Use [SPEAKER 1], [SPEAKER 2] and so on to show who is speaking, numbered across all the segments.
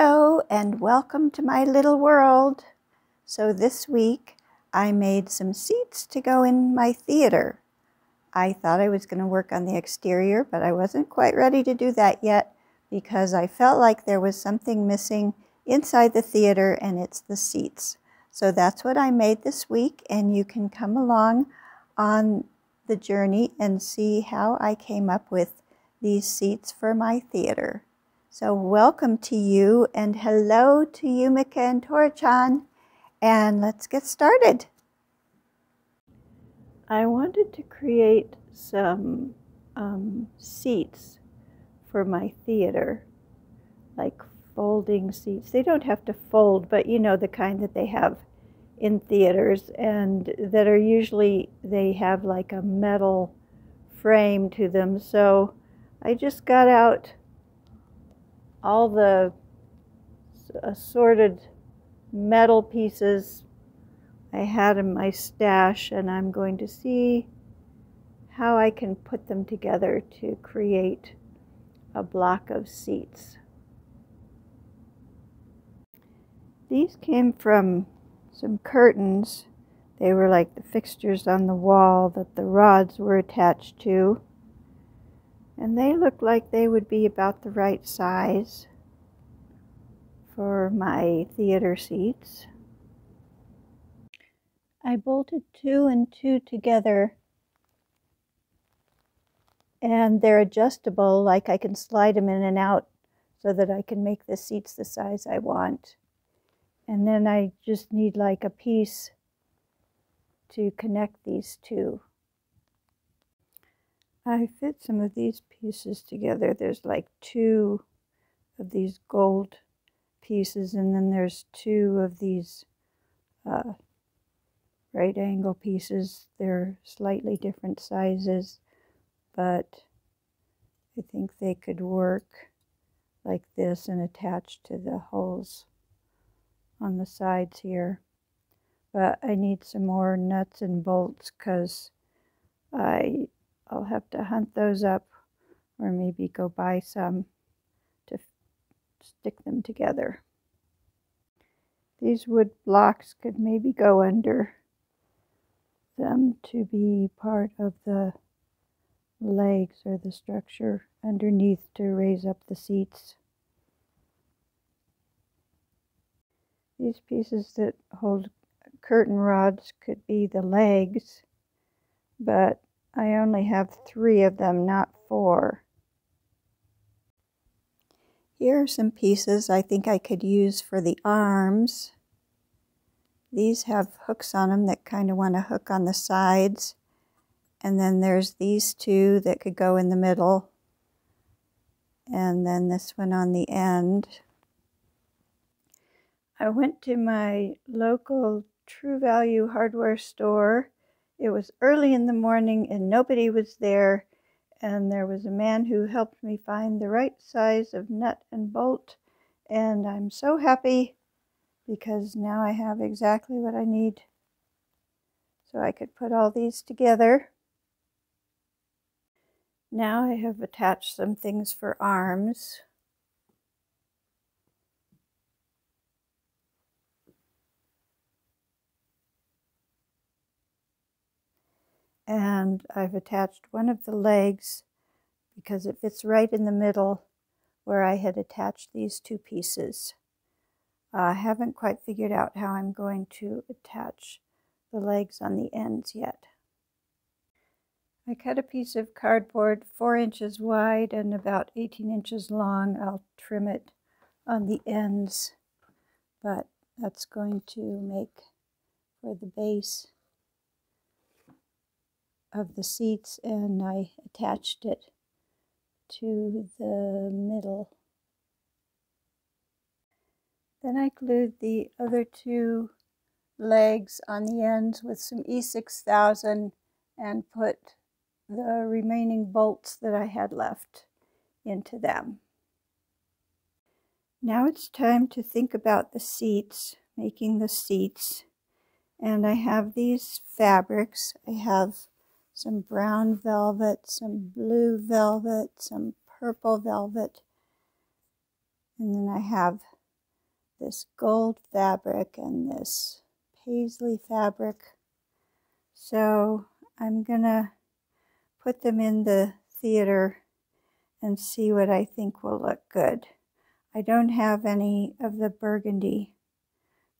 [SPEAKER 1] Hello and welcome to my little world. So this week I made some seats to go in my theater. I thought I was going to work on the exterior, but I wasn't quite ready to do that yet because I felt like there was something missing inside the theater, and it's the seats. So that's what I made this week, and you can come along on the journey and see how I came up with these seats for my theater. So welcome to you, and hello to Yumika and Tora-chan, and let's get started. I wanted to create some seats for my theater, like folding seats. They don't have to fold, but you know, the kind that they have in theaters, and that are usually, they have like a metal frame to them. So I just got out all the assorted metal pieces I had in my stash, and I'm going to see how I can put them together to create a block of seats. These came from some curtains. They were like the fixtures on the wall that the rods were attached to. And they look like they would be about the right size for my theater seats. I bolted 2 and 2 together, and they're adjustable, like I can slide them in and out so that I can make the seats the size I want. And then I just need like a piece to connect these two. I fit some of these pieces together. There's like 2 of these gold pieces, and then there's 2 of these right angle pieces. They're slightly different sizes, but I think they could work like this and attach to the holes on the sides here. But I need some more nuts and bolts because I'll have to hunt those up, or maybe go buy some to stick them together. These wood blocks could maybe go under them to be part of the legs or the structure underneath to raise up the seats. These pieces that hold curtain rods could be the legs, but I only have 3 of them, not 4. Here are some pieces I think I could use for the arms. These have hooks on them that kind of want to hook on the sides. And then there's these 2 that could go in the middle. And then this one on the end. I went to my local True Value hardware store. It was early in the morning and nobody was there. And there was a man who helped me find the right size of nut and bolt. And I'm so happy because now I have exactly what I need. So I could put all these together. Now I have attached some things for arms. And I've attached one of the legs because it fits right in the middle where I had attached these 2 pieces. I haven't quite figured out how I'm going to attach the legs on the ends yet. I cut a piece of cardboard 4 inches wide and about 18 inches long. I'll trim it on the ends, but that's going to make for the base of the seats, and I attached it to the middle. Then I glued the other 2 legs on the ends with some E6000 and put the remaining bolts that I had left into them. Now it's time to think about the seats, making the seats. And I have these fabrics. I have some brown velvet, some blue velvet, some purple velvet, and then I have this gold fabric and this paisley fabric. So I'm gonna put them in the theater and see what I think will look good. I don't have any of the burgundy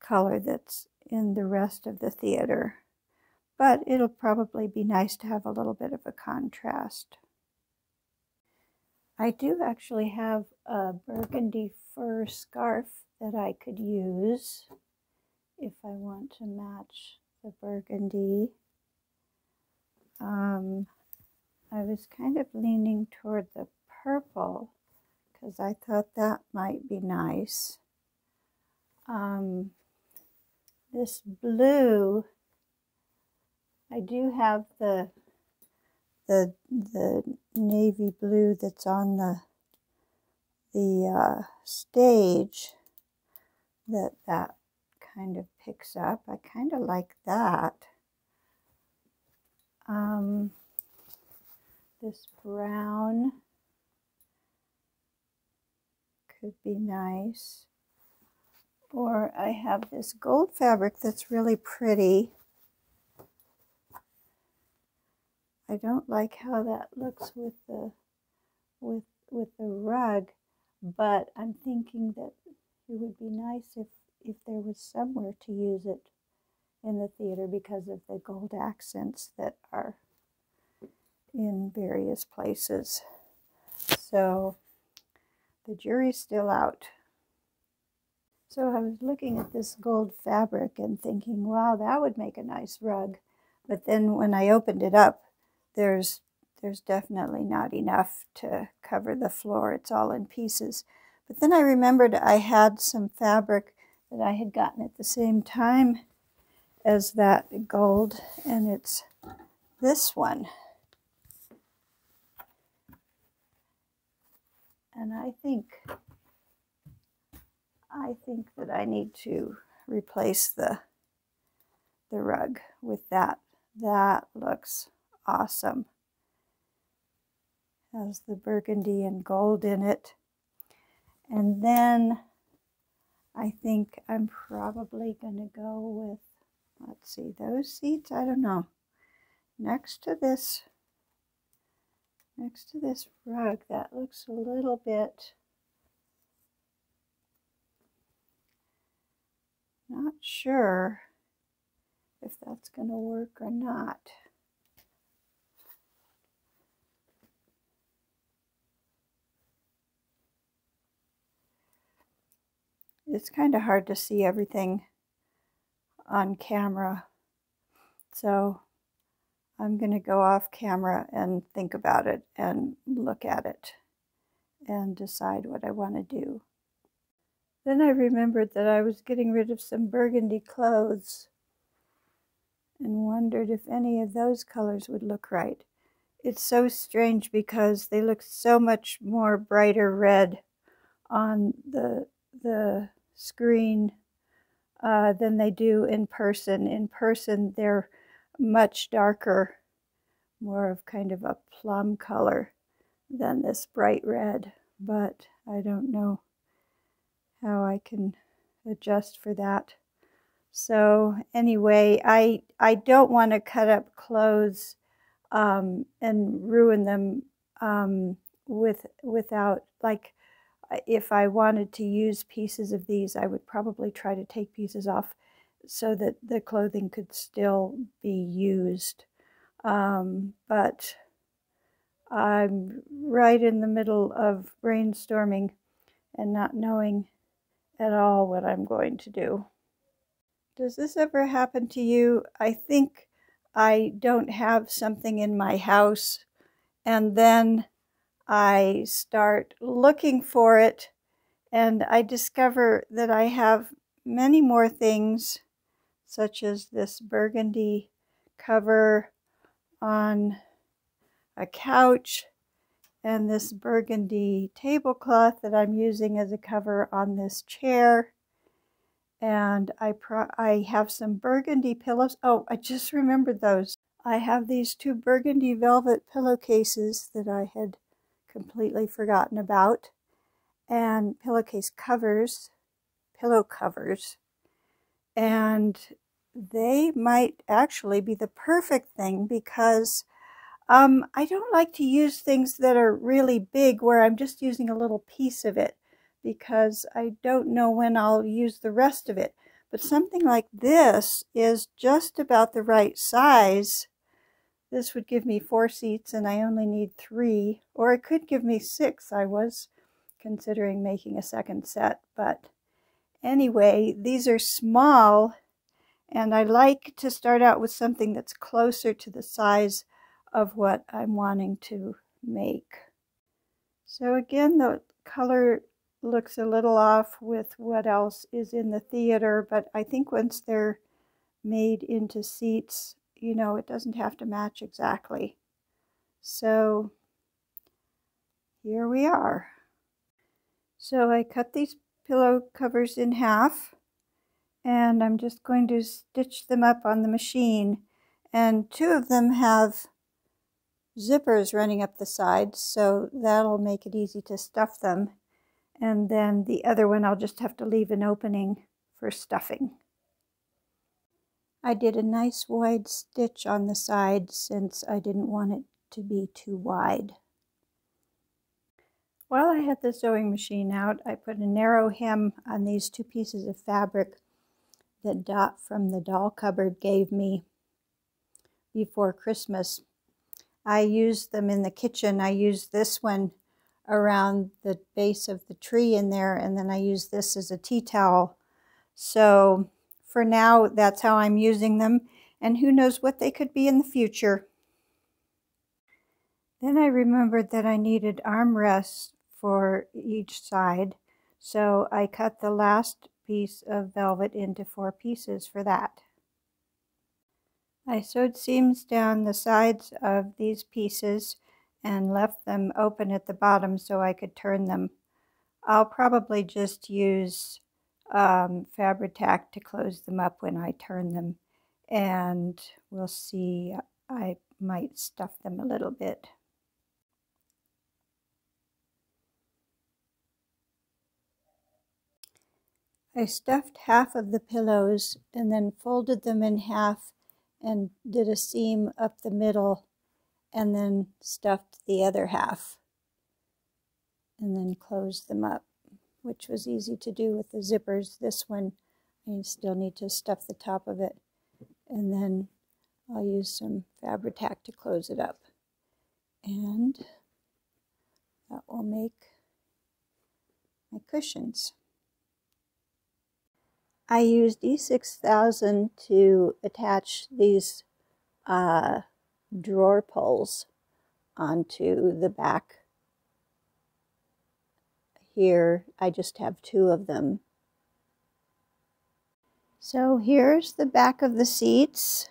[SPEAKER 1] color that's in the rest of the theater, but it'll probably be nice to have a little bit of a contrast. I do actually have a burgundy fur scarf that I could use if I want to match the burgundy. I was kind of leaning toward the purple because I thought that might be nice. This blue, I do have the navy blue that's on the stage that kind of picks up. I kind of like that. This brown could be nice. Or I have this gold fabric that's really pretty. I don't like how that looks with the rug, but I'm thinking that it would be nice if there was somewhere to use it in the theater because of the gold accents that are in various places. So the jury's still out. So I was looking at this gold fabric and thinking, wow, that would make a nice rug. But then when I opened it up, there's definitely not enough to cover the floor. It's all in pieces. But then I remembered I had some fabric that I had gotten at the same time as that gold, and it's this one. And I think that I need to replace the rug with that. That looks awesome. Has the burgundy and gold in it. And then I think I'm probably going to go with, let's see, those seats, I don't know. Next to this rug, that looks a little bit, not sure if that's going to work or not. It's kind of hard to see everything on camera, so I'm going to go off camera and think about it and look at it and decide what I want to do. Then I remembered that I was getting rid of some burgundy clothes and wondered if any of those colors would look right. It's so strange because they look so much more brighter red on the screen than they do in person. In person, they're much darker, more of kind of a plum color than this bright red, but I don't know how I can adjust for that. So anyway, I don't want to cut up clothes and ruin them without, like, if I wanted to use pieces of these, I would probably try to take pieces off so that the clothing could still be used. But I'm right in the middle of brainstorming and not knowing at all what I'm going to do. Does this ever happen to you? I think I don't have something in my house, and then I start looking for it, and I discover that I have many more things, such as this burgundy cover on a couch, and this burgundy tablecloth that I'm using as a cover on this chair. And I have some burgundy pillows. Oh, I just remembered those. I have these two burgundy velvet pillowcases that I had completely forgotten about, and pillowcase covers, pillow covers, and they might actually be the perfect thing because I don't like to use things that are really big where I'm just using a little piece of it because I don't know when I'll use the rest of it. But something like this is just about the right size. This would give me 4 seats and I only need 3, or it could give me 6. I was considering making a second set, but anyway, these are small and I like to start out with something that's closer to the size of what I'm wanting to make. So again, the color looks a little off with what else is in the theater, but I think once they're made into seats, you know, it doesn't have to match exactly. So here we are. So I cut these pillow covers in half, and I'm just going to stitch them up on the machine. And 2 of them have zippers running up the sides, so that'll make it easy to stuff them. And then the other one I'll just have to leave an opening for stuffing. I did a nice wide stitch on the side since I didn't want it to be too wide. While I had the sewing machine out, I put a narrow hem on these 2 pieces of fabric that Dot from the doll cupboard gave me before Christmas. I used them in the kitchen. I used this one around the base of the tree in there, and then I used this as a tea towel. So for now, that's how I'm using them, and who knows what they could be in the future. Then I remembered that I needed armrests for each side, so I cut the last piece of velvet into 4 pieces for that. I sewed seams down the sides of these pieces and left them open at the bottom so I could turn them. I'll probably just use Fabri-Tac to close them up when I turn them, and we'll see. I might stuff them a little bit. I stuffed half of the pillows and then folded them in half and did a seam up the middle and then stuffed the other half and then closed them up, which was easy to do with the zippers. This one, I still need to stuff the top of it, and then I'll use some Fabri-Tac to close it up. And that will make my cushions. I used E6000 to attach these drawer pulls onto the back. Here, I just have 2 of them. So here's the back of the seats.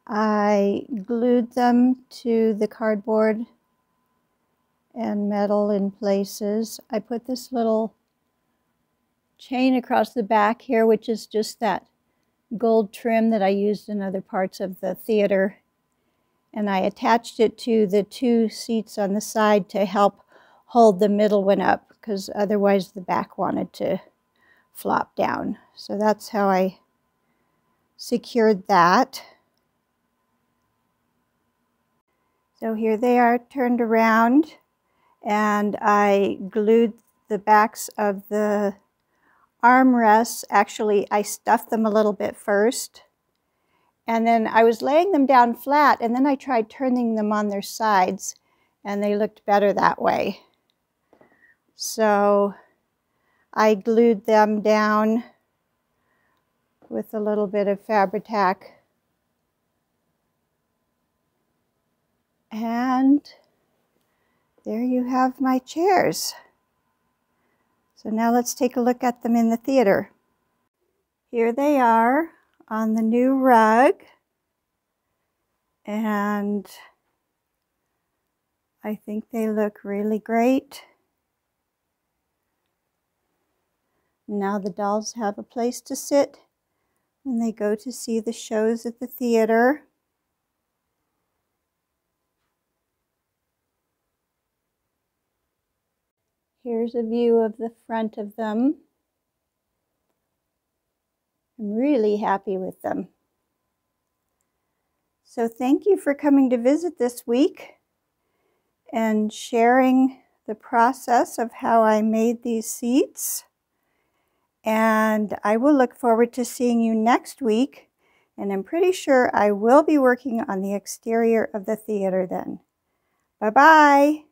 [SPEAKER 1] I glued them to the cardboard and metal in places. I put this little chain across the back here, which is just that gold trim that I used in other parts of the theater. And I attached it to the 2 seats on the side to help hold the middle one up, because otherwise the back wanted to flop down. So that's how I secured that. So here they are turned around, and I glued the backs of the armrests. Actually, I stuffed them a little bit first, and then I was laying them down flat, and then I tried turning them on their sides, and they looked better that way. So I glued them down with a little bit of Fabri-Tac. And there you have my chairs. So now let's take a look at them in the theater. Here they are on the new rug. And I think they look really great. Now the dolls have a place to sit when they go to see the shows at the theater. Here's a view of the front of them. I'm really happy with them. So thank you for coming to visit this week and sharing the process of how I made these seats. And I will look forward to seeing you next week. And I'm pretty sure I will be working on the exterior of the theater then. Bye-bye.